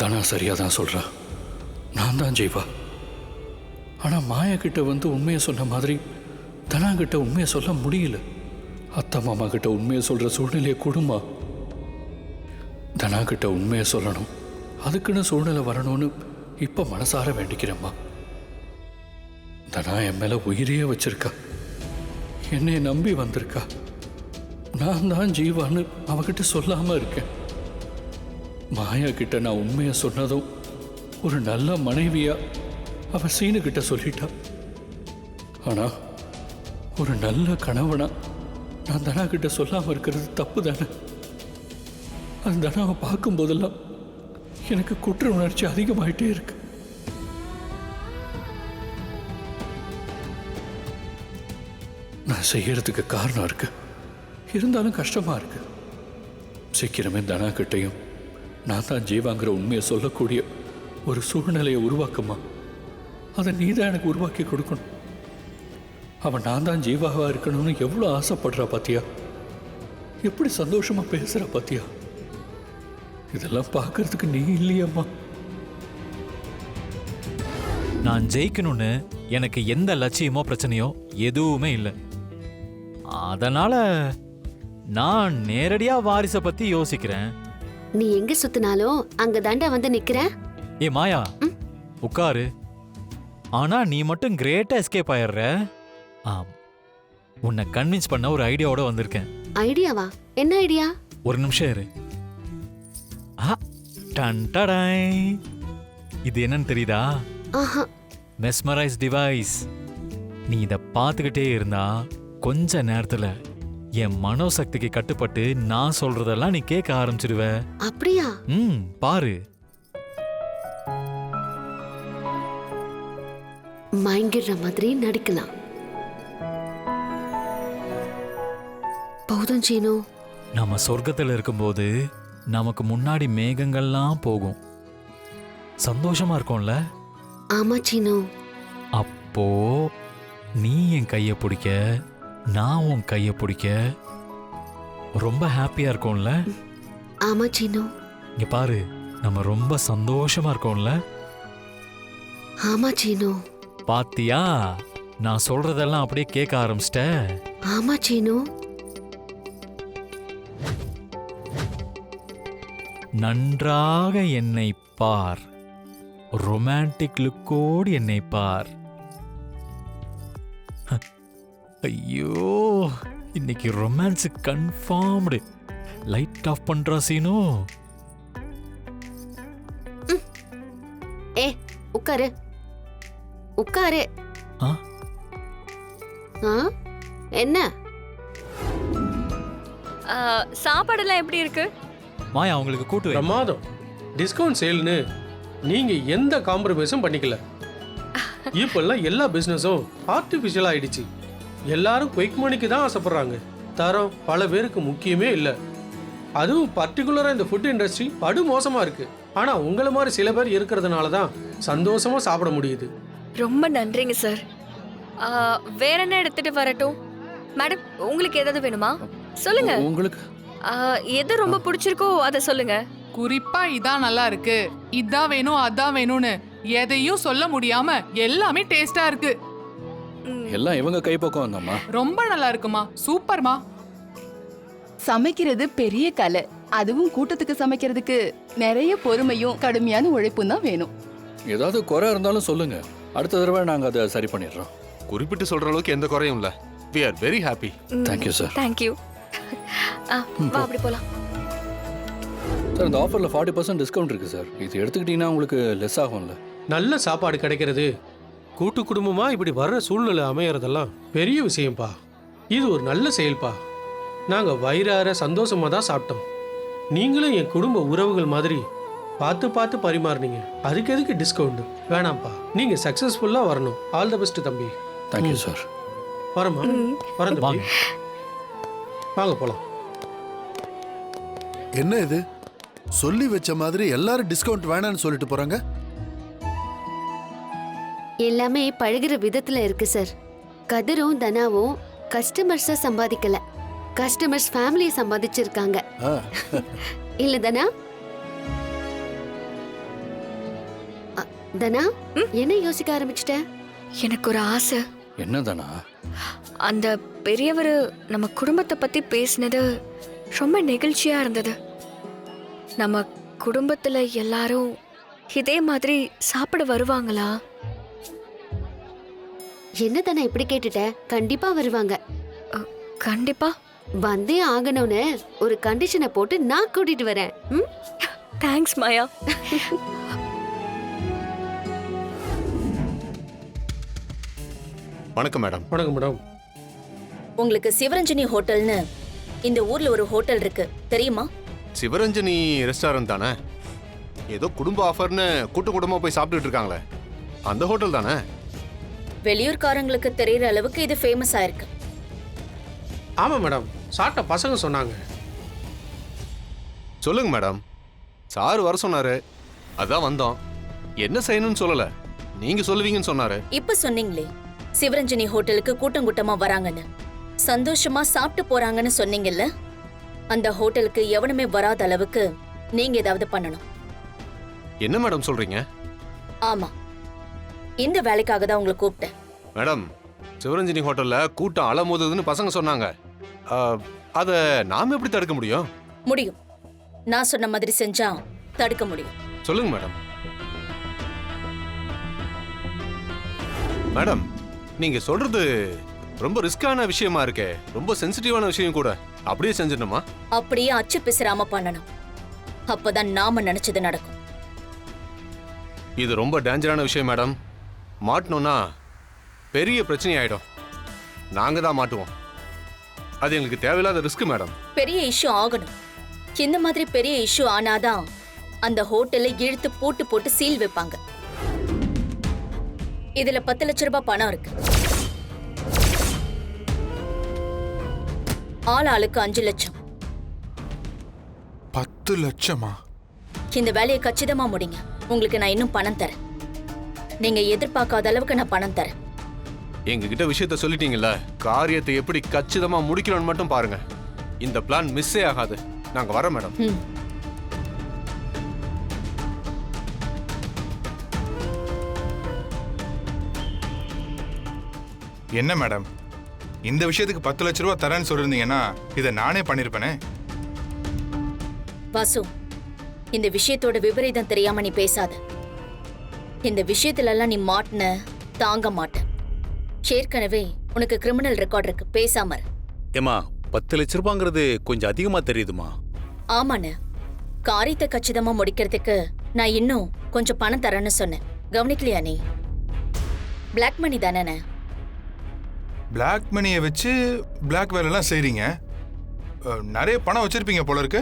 தனா சரியா தான் சொல்றா. நான் தான் ஜெய்வா. ஆனா மாயா கிட்ட வந்து உண்மையை சொன்ன மாதிரி தனா கிட்ட உண்மையை சொல்ல முடியல. அத்தை மாமா கிட்ட உண்மையை சொல்ற சூழ்நிலையை கொடுமா. தனா கிட்ட உண்மையை சொல்லணும், அதுக்குன்னு சூழ்நிலை வரணும்னு இப்ப மனசார வேண்டிக்கிறேம்மா. தனா என் மேல உயிரையே வச்சிருக்கா, என்னை நம்பி வந்திருக்கா. நான் தான் ஜீவான்னு அவகிட்ட சொல்லாம இருக்கேன். மாயா கிட்ட நான் உண்மையை சொன்னதும் ஒரு நல்ல மனைவியா அவ சீனு கிட்ட சொல்லிட்டா. ஆனா ஒரு நல்ல கணவனா நான் தனா கிட்ட சொல்லாம இருக்கிறது தப்பு தானே. அந்த தனாவை பார்க்கும் போதெல்லாம் எனக்கு குற்ற உணர்ச்சி அதிகமாயிட்டே இருக்கு. நான் செய்யறதுக்கு காரணம் இருக்கு, இருந்தாலும் கஷ்டமா இருக்கு. சீக்கிரமே தனா கிட்டையும் நான் தான் ஜீவாங்கிற உண்மையை சொல்லக்கூடிய ஒரு சூழ்நிலையை உருவாக்குமா. அதை நீ தான் எனக்கு உருவாக்கி கொடுக்கணும். அவன் நான் தான் ஜீவாவா இருக்கணும்னு எவ்வளோ ஆசைப்படுறா பாத்தியா, எப்படி சந்தோஷமா பேசுற பாத்தியா. இதெல்லாம் பார்க்கறதுக்கு நீ இல்லையம்மா. நான் ஜெயிக்கணும்னு எனக்கு எந்த லட்சியமோ பிரச்சனையோ எதுவுமே இல்லை. அதனால நான் நேரடியா வாரிசை பத்தி யோசிக்கிறேன். நீ எங்க சுத்தினாலும் அங்க தாண்டா வந்து நிக்கிற. ஏ மாயா, உட்காரு. ஆனா நீ மட்டும் கிரேட்டா எஸ்கேப் ஆயிடுற. ஆம், உன்னை கன்வின்ஸ் பண்ண ஒரு ஐடியாவோட வந்திருக்கேன். ஐடியாவா? என்ன ஐடியா? ஒரு நிமிஷம் இரு. டன் டடாய். இது என்னன்னு தெரியுதா? Mesmerise device. நீ இதை பார்த்துக்கிட்டே இருந்தா கொஞ்ச நேரத்துல என் மனோசக்திக்கு கட்டுப்பட்டு நான் சொல்றதெல்லாம் நீ கேட்க ஆரம்பிச்சிடுவ. அப்படியா? பாரு. மயங்கிற மாதிரி நடிக்கலாம். போதும் சீனு. நம்ம சொர்க்கத்துல இருக்கும்போது நமக்கு முன்னாடி மேகங்கள்லாம் போகும், சந்தோஷமா இருக்கும்ல. ஆமா சீனு. அப்போ நீ என் கைய பிடிக்க, நான் உன் கைய பிடிக்க ரொம்ப ஹாப்பியா இருக்கும்ல. ஆமா சீனு. இங்க பாரு, நம்ம ரொம்ப சந்தோஷமா இருக்கோம்ல. ஆமா சீனு. பாத்தியா, நான் சொல்றதெல்லாம் அப்படியே கேட்க ஆரம்பிச்சிட்ட. ஆமா சீனு. நன்றாக என்னை பார், ரொமான்டிக் லுக்கோடு என்னை பார். ஐயோ, இன்னைக்கு ரொமான்ஸ் கன்ஃபார்ம்டு. லைட் ஆஃப் பண்றா சீனு. ஏ உட்காரு, உட்காரு. என்ன சாப்பாடெல்லாம் எப்படி இருக்கு? மாயா, உங்களுக்கு கூட்டு பிரமாதம். டிஸ்கவுண்ட் சேல்னு நீங்க எந்த காம்ப்ரமைஸும் பண்ணிக்கல. இப்பெல்லாம் எல்லா பிசினஸும் ஆர்டிஃபிஷியல் ஆயிடுச்சு. எல்லாரும் குயிக் மணிக்கு தான் ஆசைப்படுறாங்க. தரம் பல பேருக்கு முக்கியமே இல்லை. அதுவும் பர்டிகுலரா இந்த ஃபுட் இண்டஸ்ட்ரி படு மோசமா இருக்கு. ஆனா உங்களை மாதிரி சில பேர் இருக்கிறதுனால தான் சந்தோஷமா சாப்பிட முடியுது. ரொம்ப நன்றிங்க சார். வேற என்ன எடுத்துட்டு வரட்டும்? மேடம், உங்களுக்கு ஏதாவது வேணுமா? சொல்லுங்க. உங்களுக்கு எது ரொம்ப பிடிச்சிருக்கோ அதை சொல்லுங்க. குறிப்பா இதான் நல்லா இருக்கு, இதான் வேணும், அதான் வேணும்னு எதையும் சொல்ல முடியாம எல்லாமே டேஸ்டா இருக்கு. எல்லாம் இவங்க கைப்பக்கம் தான்மா. ரொம்ப நல்லா இருக்குமா, சூப்பர்மா. சமைக்கிறது பெரிய கலை. அதுவும் கூட்டத்துக்கு சமைக்கிறதுக்கு நிறைய பொறுமையும் கடுமையான உழைப்பும் தான் வேணும். ஏதாவது குறை இருந்தாலும் சொல்லுங்க, அடுத்த தடவை நாங்க அதை சரி பண்ணிடுறோம். குறிப்பிட்டு சொல்ற அளவுக்கு எந்த குறையும் இல்ல. We are very happy. Thank you sir. Thank you. வா அப்படி போலாம். சார், இந்த ஆஃபர்ல 40% டிஸ்கவுண்ட் இருக்கு சார். இது எடுத்துக்கிட்டீங்கன்னா உங்களுக்கு லெஸ் ஆகும்ல. நல்ல சாப்பாடு கிடைக்கிறது, கூட்டு குடும்பமா இப்படி வர்ற சூழ்நிலை அமையறதெல்லாம் பெரிய விஷயம்ப்பா. இது ஒரு நல்ல செயல்பா. நாங்க வயிறார சந்தோஷமா தான் சாப்பிட்டோம். நீங்களும் என் குடும்ப உறவுகள் மாதிரி பார்த்து பார்த்து பரிமாறினீங்க. அதுக்கு எதுக்கு டிஸ்கவுண்ட்? வேணாம்ப்பா, நீங்க சக்சஸ்ஃபுல்லா வரணும். ஆல் தி பெஸ்ட் தம்பி. Thank you sir. வரமா, வரேன் தம்பி. வாங்க போலாம். என்ன இது, சொல்லி வச்ச மாதிரி எல்லாரும் டிஸ்கவுண்ட் வேணான்னு சொல்லிட்டு போறாங்க. எல்லாமே பழகுற விதத்துல இருக்கு சார். கதிரும் தனாவும் கஸ்டமர்ஸ சம்பாதிக்கல, கஸ்டமர்ஸ் ஃபேமிலியை சம்பாதிச்சிருக்காங்க. இல்ல தனா? தனா என்ன யோசிக்க ஆரம்பிச்சிட்ட? எனக்கு ஒரு ஆசை. என்ன தானா? அந்த பெரியவர் நம்ம குடும்பத்தை பத்தி பேசினது ரொம்ப நெகிழ்ச்சியா இருந்தது. நம்ம குடும்பத்துல எல்லாரும் இதே மாதிரி சாப்பிட வருவாங்களா? என்ன தானே இப்படி கேட்டுட்ட? கண்டிப்பா வருவாங்க. கண்டிப்பா வந்தே ஆகணும்னு ஒரு கண்டிஷனை போட்டு நான் கூட்டிட்டு வரேன். ம்? தேங்க்ஸ் மாயா. வணக்கம் மேடம். வணக்கம் மேடம். உங்களுக்கு சிவரஞ்சனி ஹோட்டல்னு இந்த ஊர்ல ஒரு ஹோட்டல் இருக்கு தெரியுமா? சிவரஞ்சனி ரெஸ்டாரண்ட் தானே? ஏதோ குடும்ப ஆஃபர்னு கூட்டு குடும்பமா போய் சாப்பிட்டுட்டு இருக்காங்களே, அந்த ஹோட்டல் தானே? வெளியூர்காரங்களுக்கு தெரியற அளவுக்கு இது ஃபேமஸ் ஆயிருக்கு. ஆமாம் மேடம், சாப்பிட்ட பசங்க சொன்னாங்க. சொல்லுங்க மேடம். சார் வர சொன்னாரு, அதான் வந்தோம். என்ன செய்யணும்னு சொல்லல, நீங்க சொல்லுவீங்கன்னு சொன்னாரு. இப்ப சொன்னீங்களே சிவரஞ்சனி ஹோட்டலுக்கு கூட்டம் கூட்டமா வராங்கன்னு, சந்தோஷமா சாப்பிட்டு போறாங்கன்னு சொன்னீங்கல்ல, அந்த ஹோட்டலுக்கு எவனுமே வராத அளவுக்கு நீங்க ஏதாவது பண்ணணும். என்ன மேடம் சொல்றீங்க? ஆமா, இந்த வேலைக்காக தான் உங்களை கூப்பிட்டேன். மேடம், சிவரஞ்சனி ஹோட்டல்ல கூட்டம் அலமோதுன்னு பசங்க சொன்னாங்க. அத நாம எப்படி தடுக்க முடியும்? முடியும். நான் சொன்ன மாதிரி செஞ்சா தடுக்க முடியும். சொல்லுங்க மேடம். மேடம், நீங்க சொல்றது ரொம்ப ரிஸ்கான விஷயமா இருக்கே, ரொம்ப சென்சிட்டிவான விஷயம் கூட. அப்படியே செஞ்சிடணுமா? அப்படியே அச்சு பிசராம பண்ணணும். அப்பதான் நாம நினைச்சது நடக்கும். இது ரொம்ப டேஞ்சரான விஷயம் மேடம். மாட்டணும்னா பெரிய பிரச்சனை ஆயிடும். நாங்க தான் மாட்டுவோம். அது எங்களுக்கு தேவையில்லாத ரிஸ்க் மேடம். பெரிய இஷ்யூ ஆகணும். இந்த மாதிரி பெரிய இஷ்யூ ஆனாதான் அந்த ஹோட்டலை இழுத்து பூட்டு போட்டு சீல் வைப்பாங்க. இதுல 10 லட்ச ரூபாய் பணம் இருக்கு. ஆளுக்கு 5 லட்சம். 10 லட்சமா? இந்த வேலையை கச்சிதமா முடிங்க. உங்களுக்கு நான் இன்னும் பணம் தரேன். நீங்க எதிர்பார்க்காத அளவுக்கு நான் பணம் தரேன். எங்க கிட்ட விஷயத்த சொல்லிட்டீங்கல்ல, காரியத்தை எப்படி கச்சிதமா முடிக்கணும்னு மட்டும் பாருங்க. இந்த பிளான் மிஸ்ஸே ஆகாது. நாங்க வரோம் மேடம். என்ன மேடம், இந்த விஷயத்துக்கு 10 லட்ச ரூபா தரேன்னு சொல்லிருந்தீங்கன்னா இதை நானே பண்ணிருப்பேனே. வாசு, இந்த விஷயத்தோட விபரீதம் தெரியாம நீ பேசாத. இந்த விஷயத்துல எல்லாம் நீ மாட்டின தாங்க மாட்ட. ஏற்கனவே உனக்கு கிரிமினல் ரெக்கார்ட் இருக்கு. பேசாம இரு. ஏமா, 10 லட்ச ரூபாங்கிறது கொஞ்சம் அதிகமா தெரியுதுமா. ஆமாண்ண, காரியத்தை கச்சிதமா முடிக்கிறதுக்கு நான் இன்னும் கொஞ்சம் பணம் தரேன்னு சொன்னேன். கவனிக்கலையா நீ? பிளாக் மணி தானே? பிளாக் மணியை வச்சு பிளாக் வேலைலாம் செய்றீங்க. நிறைய பணம் வச்சிருப்பீங்க போல இருக்கு.